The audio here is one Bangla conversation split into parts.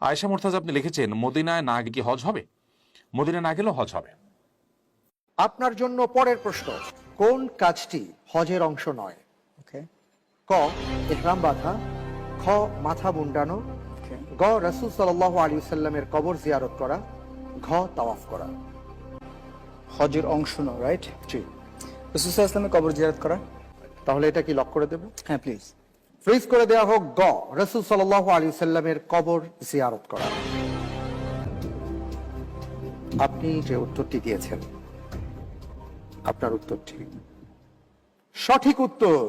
আয়েশা মুর্তাজা আপনি লিখেছেন, মদিনায় না গিয়ে কি হজ হবে? মদিনায় না গেলেও হজ হবে। আপনার জন্য পরের প্রশ্ন, কোন কাজটি হজের অংশ নয়? ক ইহরাম বাঁধা, খ মাথা মুন্ডানো, গ রাসূল সাল্লাল্লাহু আলাইহি ওয়াসাল্লামের কবর জিয়ারত করা, ঘ তাওয়াফ করা। হজের অংশ নয়, রাইট? জি। রাসূল সাল্লাল্লাহু আলাইহি ওয়াসাল্লামের কবর জিয়ারত করা। তাহলে এটা কি লক করে দেব? হ্যাঁ প্লিজ। ফ্রিজ করে দেওয়া হোক গ রাসূল সাল্লাল্লাহু আলাইহি ওয়াসাল্লামের কবর জিয়ারত করা। আপনি যে উত্তরটি দিয়েছেন, আপনার উত্তরটি সঠিক উত্তর।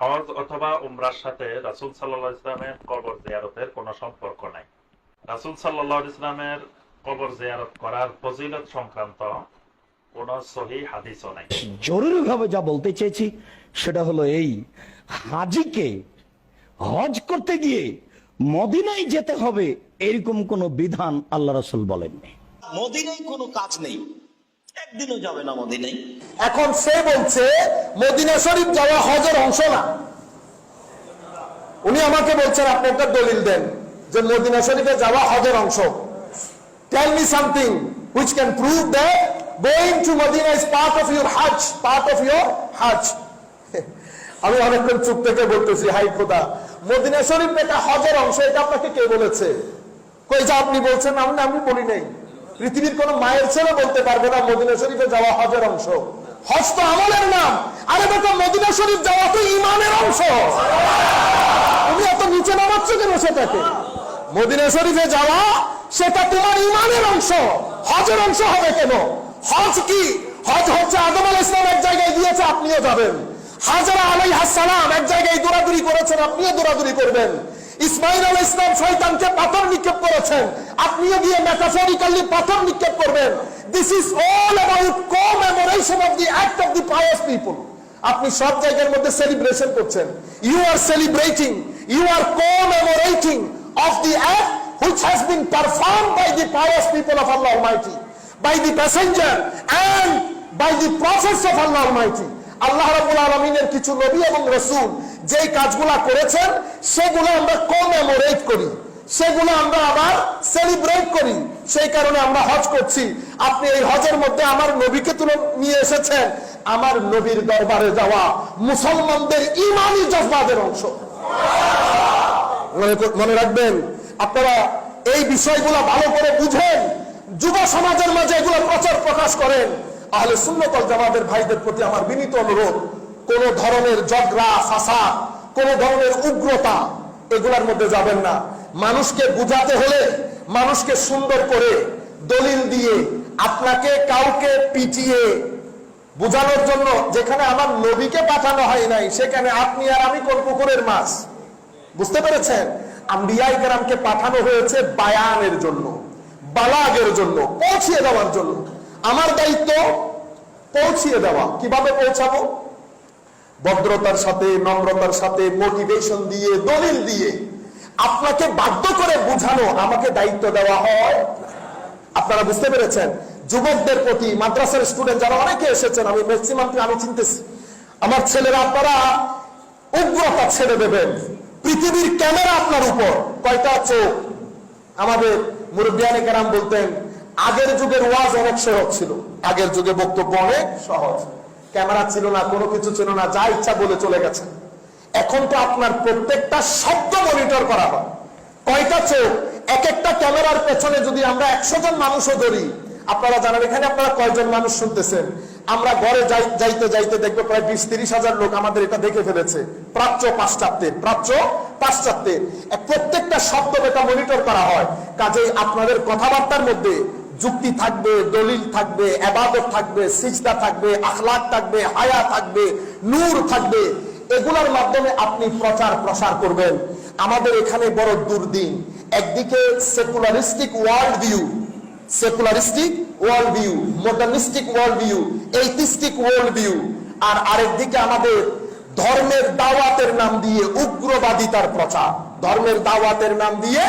হজ অথবা উমরার সাথে রাসূল সাল্লাল্লাহু আলাইহি ওয়াসাল্লামের কবর জিয়ারতের কোনো সম্পর্ক নাই। রাসূল সাল্লাল্লাহু আলাইহি ওয়াসাল্লামের কবর জিয়ারত করার ফজিলত সংক্রান্ত কোনো সহিহ হাদিসও নাই। জরুরিভাবে যা বলতে চেয়েছি সেটা হলো এই, হাজিকে হজ করতে গিয়ে মদিনায় যেতে হবে এরকম কোন বিধান আল্লাহ রাসূল বলেননি। মদিনায় কোনো কাজ নেই, একদিনও যাবে না মদিনায়। এখন সে বলছে মদিনা শরীফ যাওয়া হজের অংশ না। উনি আমাকে বলছেন আপনি একটা দলিল দেন যে মদিনা শরীফে যাওয়া হজের অংশ। Tell me something which can prove that going to Medina is part of your hajj, part of your hajj. আমি অনেকক্ষণ চুপ থেকে বলতেছি, হাই খোদা, মদিনা শরীফ এটা হজের অংশ, এটা আপনাকে কে বলেছে? কই যে আপনি বলছেন? আমি বলি নাই। পৃথিবীর কোন মায়ের ছেলে বলতে পারবে না মদিনা শরীফে যাওয়া হজের অংশ। হজ তো আমলের নাম। আরে বেটা, মদিনা শরীফ যাওয়া তো ঈমানের অংশ। তুমি এত নিচে নামাচ্ছ কেন সেটাকে? মদিনা শরীফে যাওয়া সেটা তোমার ঈমানের অংশ, হজের অংশ হবে কেন? হজ কি? হজ হচ্ছে আদম আলাইহিস সালাম এক জায়গায় দিয়েছে, আপনিও যাবেন। হাজরা আলাইহিস সালাম এক জায়গায় দৌড়াদৌড়ি করেছেন, আপনিও দৌড়াদৌড়ি করবেন। ইসমাইল আলাইহিস সালাম শয়তানকে পাথর নিক্ষেপ করেছেন, আপনিও গিয়ে মেটাফরিক্যালি পাথর নিক্ষেপ করবেন। This is all about commemoration of the act of the pious people. আপনি সব জায়গার মধ্যে সেলিব্রেশন করছেন। You are celebrating, you are commemorating of the act which has been performed by the pious people of Allah Almighty, by the messenger and by the prophets of Allah Almighty. আল্লাহ রাব্বুল আলামিনের কিছু নবী এবং রাসূল যেই কাজগুলো করেছেন সেগুলো আমরা কমেমোরেট করি, সেগুলো আমরা আবার সেলিব্রেট করি। সেই কারণে আমরা হজ করছি। আপনি এই হজের মধ্যে আমার নবীকে তুলে নিয়ে এসেছেন। আমার নবীর দরবারে যাওয়া মুসলমানদের ঈমানি জজবাদের অংশ। মনে রাখবেন, আপনারা এই বিষয়গুলো ভালো করে বুঝেন, যুব সমাজের মাঝে এগুলো প্রচার প্রকাশ করেন। আহলে সুন্নাত ওয়াল জামাতের ভাইদের প্রতি আমার বিনীত অনুরোধ, কোন ধরনের ঝগড়া ফাসাদ, কোন ধরনের উগ্রতা এগুলোর মধ্যে যাবেন না। মানুষকে বুঝাতে হলে মানুষকে সুন্দর করে দলিল দিয়ে, আপনাকে কাউকে পিটিয়ে বুঝানোর জন্য, যেখানে আমার নবীকে পাঠানো হয় নাই সেখানে আপনি আর আমি কোন পুকুরের মাছ? বুঝতে পেরেছেন? আম্বিয়া ইকরামকে পাঠানো হয়েছে বায়ানের জন্য, বালাগের জন্য, পৌঁছিয়ে দেওয়ার জন্য। আমার দায়িত্ব পৌঁছিয়ে দেওয়া। কিভাবে পৌঁছাবো? ভদ্রতার সাথে, নম্রতার সাথে, মোটিভেশন দিয়ে, দলিল দিয়ে আপনাকে বাধ্য করে বুঝানো আমাকে দায়িত্ব দেওয়া হয়। আপনারা বুঝতে পেরেছেন? যুবকদের প্রতি, মাদ্রাসার স্টুডেন্ট যারা অনেকে এসেছেন, আমি ম্যাক্সিমাম আমি চিনতেছি, আমার ছেলেরা, আপনারা উগ্রতা ছেড়ে দেবেন। পৃথিবীর ক্যামেরা আপনার উপর, কয়টা চোখ? আমাদের মুরব্বিয়ানে কেরাম বলতেন আগের যুগের ওয়াজ অনেক সহজ ছিল, আগের যুগে বক্তব্য অনেক সহজ, ক্যামেরা ছিল না, কোনো কিছু ছিল না, যা ইচ্ছা বলে চলে গেছেন। এখন তো আপনার প্রত্যেকটা শব্দ মনিটর করা হয়। কয়টা চোখ? এক একটা ক্যামেরার পেছনে যদি আমরা 100 জন মানুষও ধরি, আপনারা জানেন এখানে আপনারা কয়জন মানুষ শুনতেছেন? আমরা ঘরে যাইতে যাইতে দেখবো প্রায় 20-30 হাজার লোক আমাদের এটা দেখে ফেলেছে। প্রাচ্য পাশ্চাত্যের প্রত্যেকটা শব্দ এটা মনিটর করা হয়। কাজেই আপনাদের কথাবার্তার মধ্যে যুক্তি থাকবে, দলিল থাকবে, ইবাদত থাকবে, সিজদা থাকবে, আখলাক থাকবে, হায়া থাকবে, নূর থাকবে। এগুলোর মাধ্যমে আপনি প্রচার প্রসার করবেন। আমাদের এখানে বড় দুর্দিন, একদিকে secularistic world view, modernistic world view, atheistic world view, আর আরেকদিকে আমাদের ধর্মের দাওয়াতের নাম দিয়ে উগ্রবাদিতার প্রচার, ধর্মের দাওয়াতের নাম দিয়ে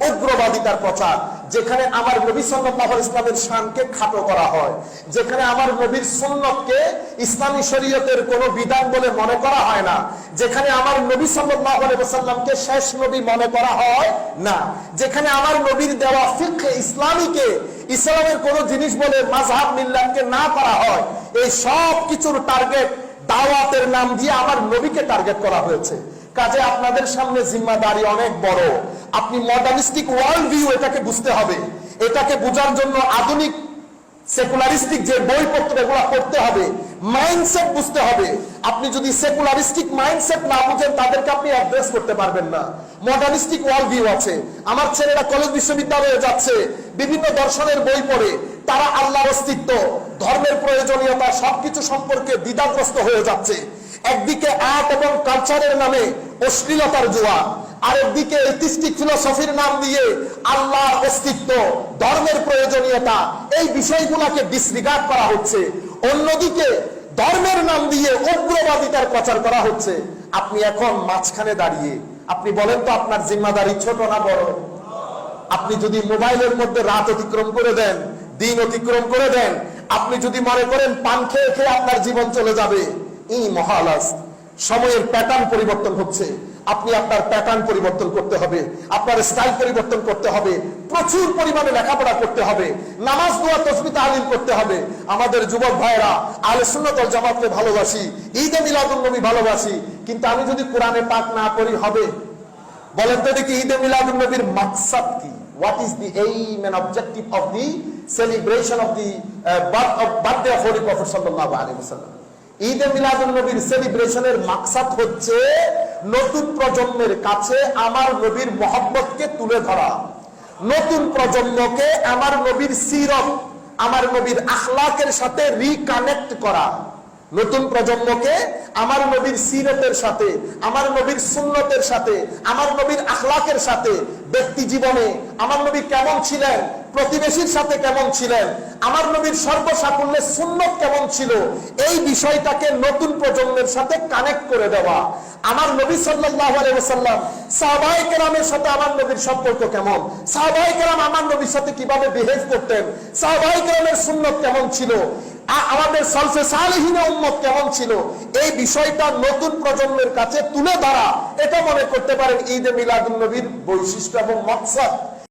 উগ্রবাদিতার প্রচার, যেখানে আমার নবী সাল্লাল্লাহু আলাইহি ওয়াসাল্লামের শানকে খাটো করা হয়, যেখানে আমার নবীর সুন্নতকে ইসলামী শরীয়তের কোনো বিধান বলে মনে করা হয় না, যেখানে আমার নবী সাল্লাল্লাহু আলাইহি ওয়াসাল্লামকে শেষ নবী মনে করা হয় না, যেখানে আমার নবীর দেওয়া ফিকহে ইসলামীকে ইসলামের কোনো জিনিস বলে মাযহাব মিল্লাতকে না করা হয়, এই সব কিছুর টার্গেট দাওয়াতের নাম দিয়ে আমার নবীকে টার্গেট করা হয়েছে। কাজে আপনাদের সামনে জিম্মাদারি অনেক বড়। আপনি মডার্নিস্টিক ওয়ার্ল্ড ভিউ এটাকে বুঝতে হবে, এটাকে বোঝার জন্য আধুনিক সেকুলারিস্টিক যে বইপত্র এগুলো পড়তে হবে, মাইন্ডসেট বুঝতে হবে। আপনি যদি সেকুলারিস্টিক মাইন্ডসেট না বুঝেন তাদেরকে আপনি অ্যাড্রেস করতে পারবেন না। মডার্নিস্টিক ওয়ার্ল্ড ভিউ আছে, আমার ছেলেরা কলেজ বিশ্ববিদ্যালয়ে যাচ্ছে, বিভিন্ন দর্শনের বই পড়ে, তারা আল্লাহর অস্তিত্ব, ধর্মের প্রয়োজনীয়তা সবকিছু সম্পর্কে দ্বিধাগ্রস্ত হয়ে যাচ্ছে। একদিকে আর্ট এবং কালচারের নামে অশ্লীলতার জোয়া, আরেকদিকে এথিস্টিক ফিলোসফির নাম দিয়ে আল্লাহর অস্তিত্ব, ধর্মের প্রয়োজনীয়তা এই বিষয়গুলোকে ডিসরিগার্ড করা হচ্ছে। অন্যদিকে ধর্মের নাম দিয়ে উগ্রবাদিতার প্রচার করা হচ্ছে। আপনি এখন মাঝখানে দাঁড়িয়ে আপনি বলেন তো আপনার জিম্মাদারি ছোট না বড়? আপনি যদি মোবাইলের মধ্যে রাত অতিক্রম করে দেন, দিন অতিক্রম করে দেন, আপনি যদি মনে করেন পান খেয়ে খেয়ে আপনার জীবন চলে যাবে, এই মহালাস। সময়ের প্যাটার্ন পরিবর্তন হচ্ছে, আপনি আপনার প্যাটার্ন পরিবর্তন করতে হবে, আপনার স্টাইল পরিবর্তন করতে হবে, প্রচুর পরিমাণে লেখাপড়া করতে হবে, নামাজ দোয়া তাসবিহ তাহলিল করতে হবে। আমাদের যুবক ভাইরা আহলে সুন্নাত ওয়াল জামাতকে ভালোবাসি, ঈদে মিলাদুন নবী ভালোবাসি, কিন্তু আমি যদি কোরআনে পাক না পড়ি হবে? বলেন তো দেখি ঈদে মিলাদুন নবীর মাকসাদ কি? What is the aim and objective of the celebration of the birthday of Holy Prophet sallallahu alaihi wasallam? ঈদে মিলাদুন নবীর সেলিব্রেশনের মাকসাদ হচ্ছে নতুন প্রজন্মের কাছে আমার নবীর মহব্বতকে তুলে ধরা, নতুন প্রজন্মকে আমার নবীর সিরত, আমার নবীর আখলাকের সাথে রিকানেক্ট করা, নতুন প্রজন্মকে আমার নবীর সিরতের সাথে, আমার নবীর সুন্নতের সাথে, আমার নবীর আখলাকের সাথে, ব্যক্তি জীবনে আমার নবী কেমন ছিলেন, প্রতিবেশীর সাথে কেমন ছিলেন, আমার নবীর সর্বসাকুল্যে সুন্নত কেমন ছিল, এই বিষয়টাকে নতুন প্রজন্মের সাথে কানেক্ট করে দেওয়া। আমার নবী সাল্লাল্লাহু আলাইহি ওয়াসাল্লাম সাহাবায়ে কেরামের সাথে আমার নবীর সম্পর্ক কেমন, সাহাবায়ে কেরাম আমার নবীর সাথে কিভাবে বিহেভ করতেন, সাহাবায়ে কেরামের সুন্নত কেমন ছিল, আমাদের সালফে সালেহিনের উম্মত কেমন ছিল, এই বিষয়টা নতুন প্রজন্মের কাছে তুলে ধরা, এটা মনে করতে পারেন ঈদে মিলাদুন নবীর বৈশিষ্ট্য এবং মাকসাদ।